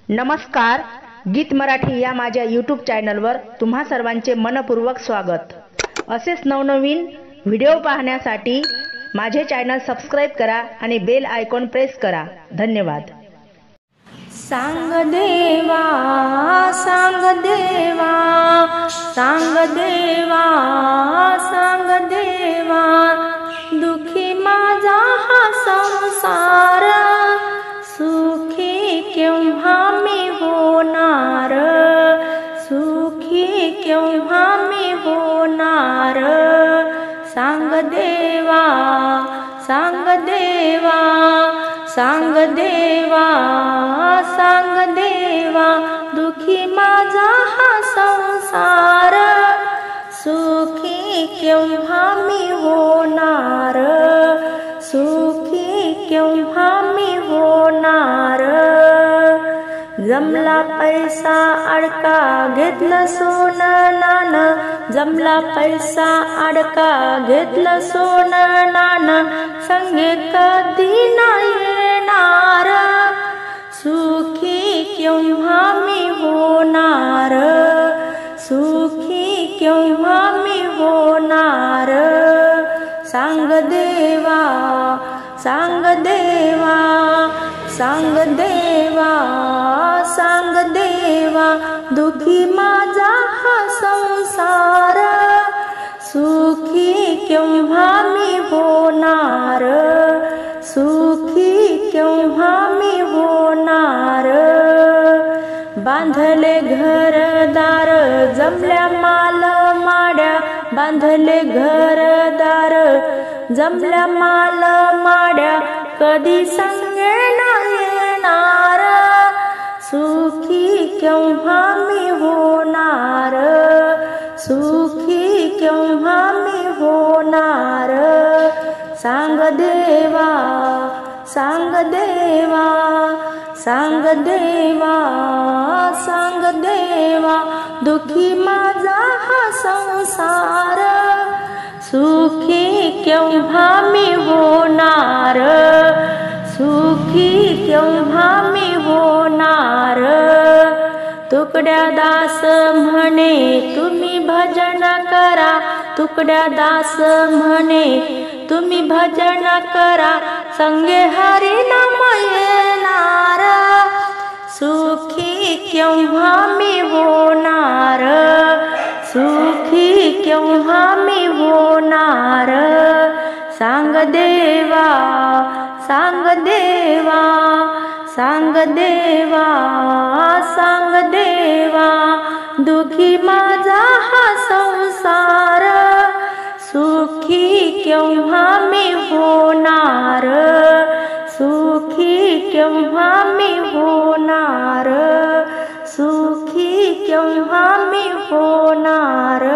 नमस्कार, गीत मराठी या माझ्या यूट्यूब चॅनलवर तुम्हा सर्वांचे मनपूर्वक स्वागत। असेच नवनवीन व्हिडिओ पाहण्यासाठी माझे चॅनल सबस्क्राइब करा आणि बेल आयकॉन प्रेस करा। धन्यवाद। सांग देवा सांग देवा सांग देवा सांग देवा, दुखी माझा हा संसार, सुखी केव्हा मी होणार, सुखी केव्हा मी होणार। सांग देवा सांग देवा सांग देवा सांग देवा, दुखी माझा हा संसार, सुखी केव्हा मी होणार, सुखी केव्हा मी होणार। जमला पैसा अडका घेतलं सोनं नाणं, जमला पैसा अडका घेतलं सोनं नाणं, संगे कधी नाही येणार, सुखी केव्हा मी होणार, सुखी केव्हा मी होणार। सांग देवा सांग देवा सांग देवा सांग देवा, दुखी माझा हा संसार, सुखी केव्हा मी होणार, सुखी केव्हा मी होणार। बांधले घरदार जमल्या माल माड्या, बांधले घरदार जमल्या माल माड्या, कधी संगे नाही येणार, सुखी केव्हा मी होणार, सुखी केव्हा मी होणार। सांग देवा सांग देवा सांग देवा सांग देवा, दुखी माझा हा संसार, सुखी केव्हा मी होणार, सुखी केव्हा मी होणार। तुकड्या दास म्हणे तुम्ही भजन करा, तुकड्या दास म्हणे तुम्ही भजन करा, संगे हरी नाम येणार, सुखी केव्हा मी होणार, सुखी केव्हा मी होणार। सांग देवा सांग देवा सांग देवा सांग देवा, दुखी माझा हा संसार, सुखी केव्हा मी होणार, सुखी केव्हा मी होणार, सुखी केव्हा मी होणार।